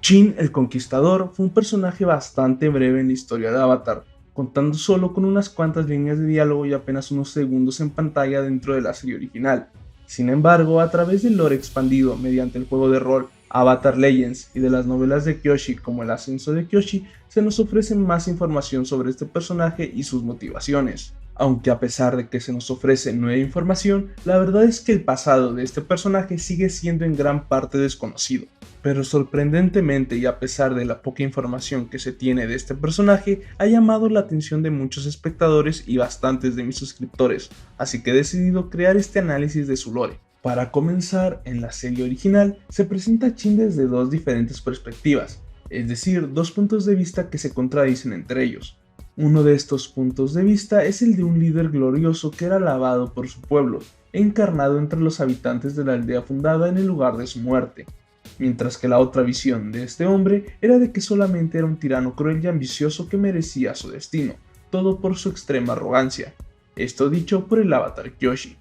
Jin el Conquistador fue un personaje bastante breve en la historia de Avatar, contando solo con unas cuantas líneas de diálogo y apenas unos segundos en pantalla dentro de la serie original. Sin embargo, a través del lore expandido mediante el juego de rol Avatar Legends y de las novelas de Kyoshi como El ascenso de Kyoshi, se nos ofrece más información sobre este personaje y sus motivaciones. Aunque a pesar de que se nos ofrece nueva información, la verdad es que el pasado de este personaje sigue siendo en gran parte desconocido. Pero sorprendentemente y a pesar de la poca información que se tiene de este personaje, ha llamado la atención de muchos espectadores y bastantes de mis suscriptores, así que he decidido crear este análisis de su lore. Para comenzar, en la serie original se presenta a Jin desde dos diferentes perspectivas, es decir, dos puntos de vista que se contradicen entre ellos. Uno de estos puntos de vista es el de un líder glorioso que era alabado por su pueblo, encarnado entre los habitantes de la aldea fundada en el lugar de su muerte, mientras que la otra visión de este hombre era de que solamente era un tirano cruel y ambicioso que merecía su destino, todo por su extrema arrogancia. Esto dicho por el avatar Kyoshi.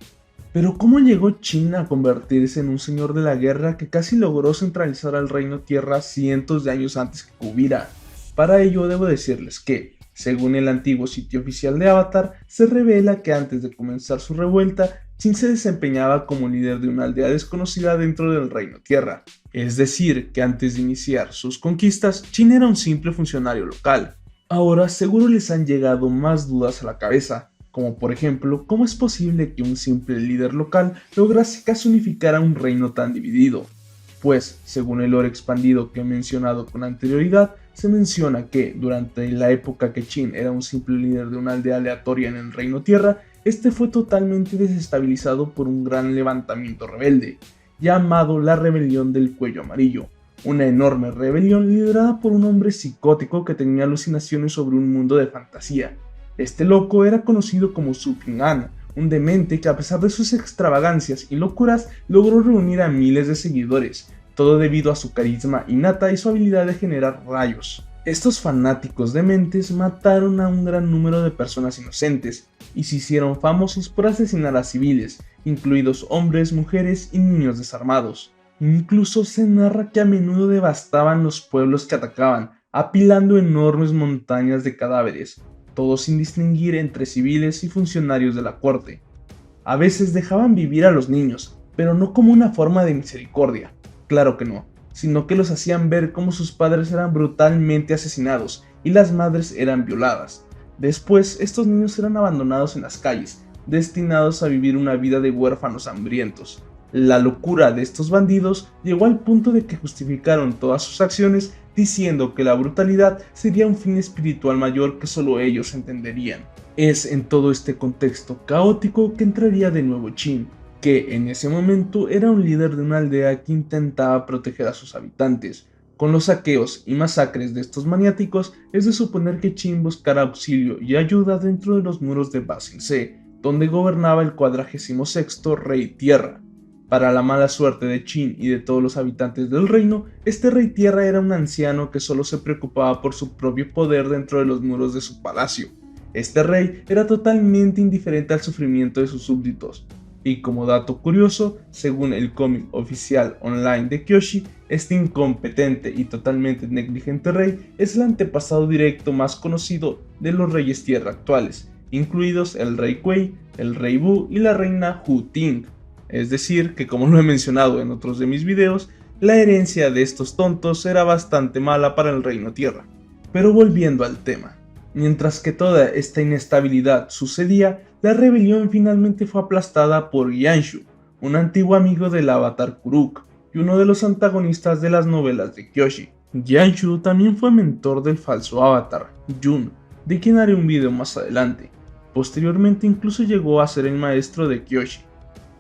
Pero ¿cómo llegó Jin a convertirse en un señor de la guerra que casi logró centralizar al reino tierra cientos de años antes que Kuvira? Para ello debo decirles que, según el antiguo sitio oficial de Avatar, se revela que antes de comenzar su revuelta, Jin se desempeñaba como líder de una aldea desconocida dentro del Reino Tierra. Es decir, que antes de iniciar sus conquistas, Jin era un simple funcionario local. Ahora seguro les han llegado más dudas a la cabeza, como por ejemplo, ¿cómo es posible que un simple líder local lograse casi unificar a un reino tan dividido? Pues, según el lore expandido que he mencionado con anterioridad, se menciona que, durante la época que Jin era un simple líder de una aldea aleatoria en el Reino Tierra, este fue totalmente desestabilizado por un gran levantamiento rebelde, llamado la Rebelión del Cuello Amarillo, una enorme rebelión liderada por un hombre psicótico que tenía alucinaciones sobre un mundo de fantasía. Este loco era conocido como Su Ping-an, un demente que a pesar de sus extravagancias y locuras logró reunir a miles de seguidores, todo debido a su carisma innata y su habilidad de generar rayos. Estos fanáticos dementes mataron a un gran número de personas inocentes y se hicieron famosos por asesinar a civiles, incluidos hombres, mujeres y niños desarmados. Incluso se narra que a menudo devastaban los pueblos que atacaban, apilando enormes montañas de cadáveres, todos sin distinguir entre civiles y funcionarios de la corte. A veces dejaban vivir a los niños, pero no como una forma de misericordia, claro que no, sino que los hacían ver como sus padres eran brutalmente asesinados y las madres eran violadas. Después, estos niños eran abandonados en las calles, destinados a vivir una vida de huérfanos hambrientos. La locura de estos bandidos llegó al punto de que justificaron todas sus acciones diciendo que la brutalidad sería un fin espiritual mayor que solo ellos entenderían. Es en todo este contexto caótico que entraría de nuevo Jin, que en ese momento era un líder de una aldea que intentaba proteger a sus habitantes. Con los saqueos y masacres de estos maniáticos, es de suponer que Jin buscara auxilio y ayuda dentro de los muros de Ba Sing Se, donde gobernaba el 46º Rey Tierra. Para la mala suerte de Jin y de todos los habitantes del reino, este Rey Tierra era un anciano que solo se preocupaba por su propio poder dentro de los muros de su palacio. Este rey era totalmente indiferente al sufrimiento de sus súbditos. Y como dato curioso, según el cómic oficial online de Kyoshi, este incompetente y totalmente negligente rey es el antepasado directo más conocido de los Reyes Tierra actuales, incluidos el Rey Kuei, el Rey Bu y la Reina Hu Ting. Es decir, que como lo he mencionado en otros de mis videos, la herencia de estos tontos era bastante mala para el Reino Tierra. Pero volviendo al tema, mientras que toda esta inestabilidad sucedía, la rebelión finalmente fue aplastada por Yanshu, un antiguo amigo del avatar Kuruk y uno de los antagonistas de las novelas de Kyoshi. Yanshu también fue mentor del falso avatar, Jun, de quien haré un video más adelante. Posteriormente incluso llegó a ser el maestro de Kyoshi.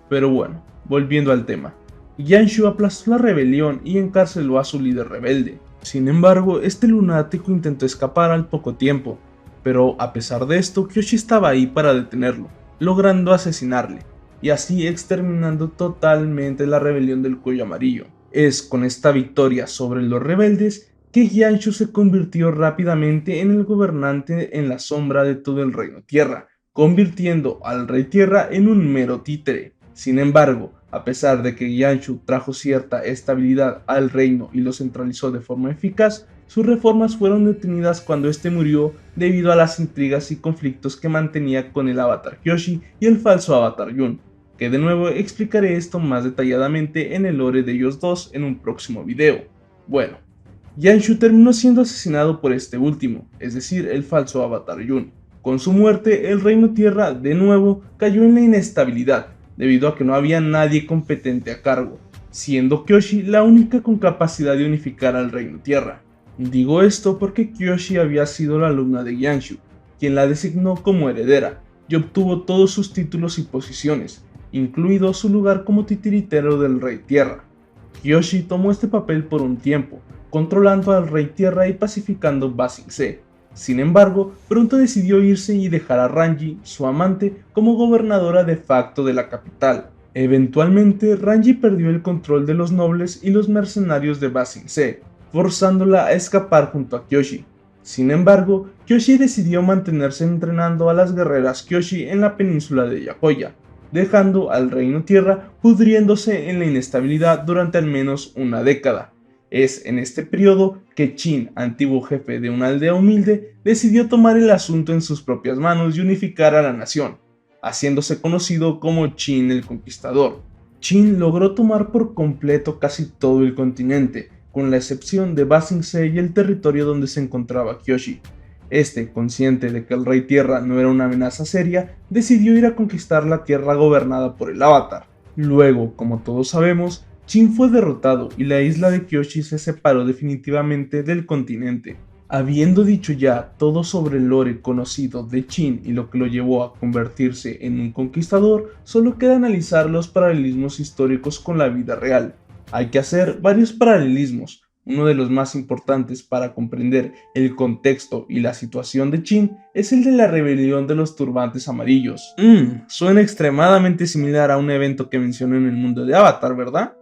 Pero bueno, volviendo al tema, Yanshu aplastó la rebelión y encarceló a su líder rebelde. Sin embargo, este lunático intentó escapar al poco tiempo, pero a pesar de esto, Kyoshi estaba ahí para detenerlo, logrando asesinarle, y así exterminando totalmente la rebelión del Cuello Amarillo. Es con esta victoria sobre los rebeldes que Yanshu se convirtió rápidamente en el gobernante en la sombra de todo el Reino Tierra, convirtiendo al Rey Tierra en un mero títere. Sin embargo, A pesar de que Yanshu trajo cierta estabilidad al reino y lo centralizó de forma eficaz, sus reformas fueron detenidas cuando este murió debido a las intrigas y conflictos que mantenía con el avatar Kyoshi y el falso avatar Jun, que de nuevo explicaré esto más detalladamente en el lore de ellos dos en un próximo video. Bueno, Yanshu terminó siendo asesinado por este último, es decir, el falso avatar Jun. Con su muerte, el Reino Tierra de nuevo cayó en la inestabilidad, debido a que no había nadie competente a cargo, siendo Kyoshi la única con capacidad de unificar al Reino Tierra. Digo esto porque Kyoshi había sido la alumna de Yanshu, quien la designó como heredera, y obtuvo todos sus títulos y posiciones, incluido su lugar como titiritero del Rey Tierra. Kyoshi tomó este papel por un tiempo, controlando al Rey Tierra y pacificando Ba Sing Se. Sin embargo, pronto decidió irse y dejar a Ranji, su amante, como gobernadora de facto de la capital. Eventualmente, Ranji perdió el control de los nobles y los mercenarios de Ba Sing Se, forzándola a escapar junto a Kyoshi. Sin embargo, Kyoshi decidió mantenerse entrenando a las guerreras Kyoshi en la península de Yakoya, dejando al Reino Tierra pudriéndose en la inestabilidad durante al menos una década. Es en este periodo que Qin, antiguo jefe de una aldea humilde, decidió tomar el asunto en sus propias manos y unificar a la nación, haciéndose conocido como Qin el Conquistador. Qin logró tomar por completo casi todo el continente, con la excepción de Ba Sing Se y el territorio donde se encontraba Kyoshi. Este, consciente de que el Rey Tierra no era una amenaza seria, decidió ir a conquistar la tierra gobernada por el Avatar. Luego, como todos sabemos, Qin fue derrotado y la isla de Kyoshi se separó definitivamente del continente. Habiendo dicho ya todo sobre el lore conocido de Qin y lo que lo llevó a convertirse en un conquistador, solo queda analizar los paralelismos históricos con la vida real. Hay que hacer varios paralelismos. Uno de los más importantes para comprender el contexto y la situación de Qin es el de la rebelión de los turbantes amarillos. Suena extremadamente similar a un evento que mencioné en el mundo de Avatar, ¿verdad?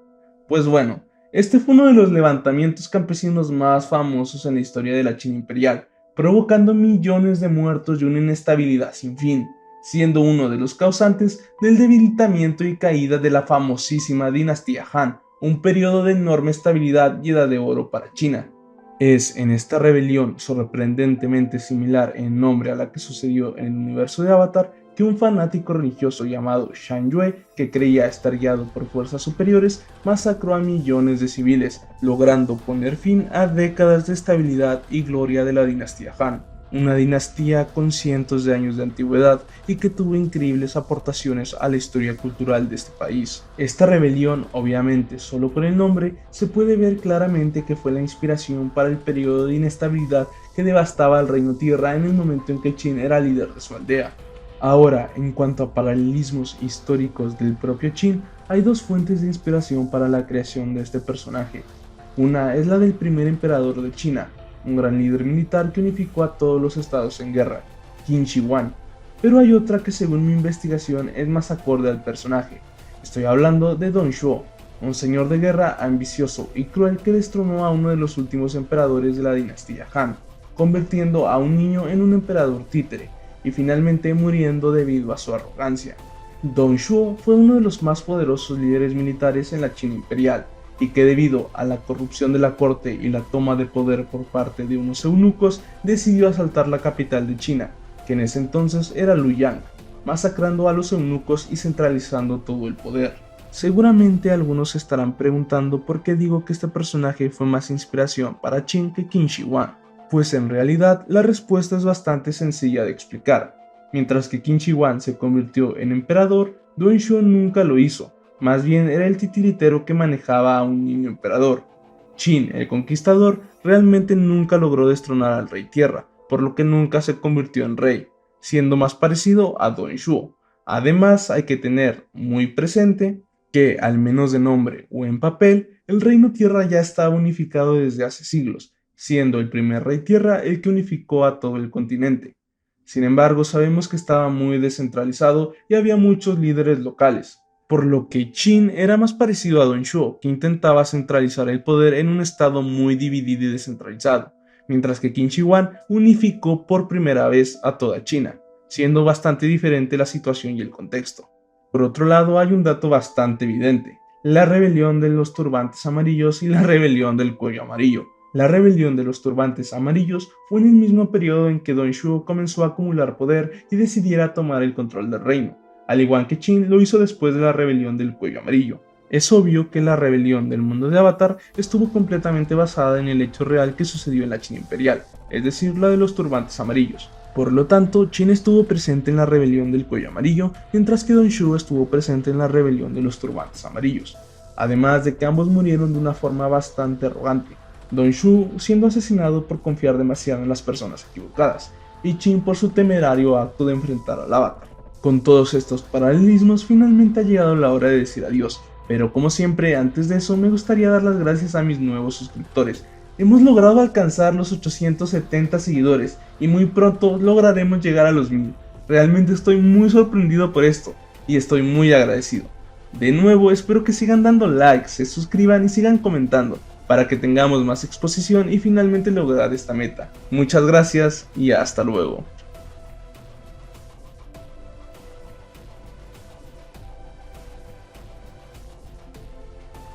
Pues bueno, este fue uno de los levantamientos campesinos más famosos en la historia de la China imperial, provocando millones de muertos y una inestabilidad sin fin, siendo uno de los causantes del debilitamiento y caída de la famosísima dinastía Han, un periodo de enorme estabilidad y edad de oro para China. Es en esta rebelión, sorprendentemente similar en nombre a la que sucedió en el universo de Avatar, que un fanático religioso llamado Shan Yue, que creía estar guiado por fuerzas superiores, masacró a millones de civiles, logrando poner fin a décadas de estabilidad y gloria de la dinastía Han. Una dinastía con cientos de años de antigüedad y que tuvo increíbles aportaciones a la historia cultural de este país. Esta rebelión, obviamente solo por el nombre, se puede ver claramente que fue la inspiración para el periodo de inestabilidad que devastaba al Reino Tierra en el momento en que Qin era líder de su aldea. Ahora, en cuanto a paralelismos históricos del propio Qin, hay dos fuentes de inspiración para la creación de este personaje. Una es la del primer emperador de China, un gran líder militar que unificó a todos los estados en guerra, Qin Shi Huang, pero hay otra que según mi investigación es más acorde al personaje. Estoy hablando de Dong Zhuo, un señor de guerra ambicioso y cruel que destronó a uno de los últimos emperadores de la dinastía Han, convirtiendo a un niño en un emperador títere, y finalmente muriendo debido a su arrogancia. Dong Zhuo fue uno de los más poderosos líderes militares en la China imperial, y que debido a la corrupción de la corte y la toma de poder por parte de unos eunucos, decidió asaltar la capital de China, que en ese entonces era Luoyang, masacrando a los eunucos y centralizando todo el poder. Seguramente algunos se estarán preguntando por qué digo que este personaje fue más inspiración para Qin que Qin Shi Huang. Pues en realidad la respuesta es bastante sencilla de explicar. Mientras que Qin Shi Huang se convirtió en emperador, Dong Zhuo nunca lo hizo, más bien era el titiritero que manejaba a un niño emperador. Qin, el conquistador, realmente nunca logró destronar al Rey Tierra, por lo que nunca se convirtió en rey, siendo más parecido a Dong Zhuo. Además hay que tener muy presente que, al menos de nombre o en papel, el Reino Tierra ya estaba unificado desde hace siglos, siendo el primer Rey Tierra el que unificó a todo el continente. Sin embargo, sabemos que estaba muy descentralizado y había muchos líderes locales, por lo que Qin era más parecido a Dong Zhuo, que intentaba centralizar el poder en un estado muy dividido y descentralizado, mientras que Qin Shi Huang unificó por primera vez a toda China, siendo bastante diferente la situación y el contexto. Por otro lado, hay un dato bastante evidente: la rebelión de los turbantes amarillos y la rebelión del cuello amarillo. La rebelión de los turbantes amarillos fue en el mismo periodo en que Don Shu comenzó a acumular poder y decidiera tomar el control del reino, al igual que Qin lo hizo después de la rebelión del cuello amarillo. Es obvio que la rebelión del mundo de Avatar estuvo completamente basada en el hecho real que sucedió en la China imperial, es decir, la de los turbantes amarillos. Por lo tanto, Qin estuvo presente en la rebelión del cuello amarillo, mientras que Don Shu estuvo presente en la rebelión de los turbantes amarillos. Además de que ambos murieron de una forma bastante arrogante, Don Shu siendo asesinado por confiar demasiado en las personas equivocadas, y Qin por su temerario acto de enfrentar al Avatar. Con todos estos paralelismos, finalmente ha llegado la hora de decir adiós, pero como siempre, antes de eso me gustaría dar las gracias a mis nuevos suscriptores. Hemos logrado alcanzar los 870 seguidores y muy pronto lograremos llegar a los 1000. Realmente estoy muy sorprendido por esto y estoy muy agradecido. De nuevo, espero que sigan dando likes, se suscriban y sigan comentando para que tengamos más exposición y finalmente lograr esta meta. Muchas gracias y hasta luego.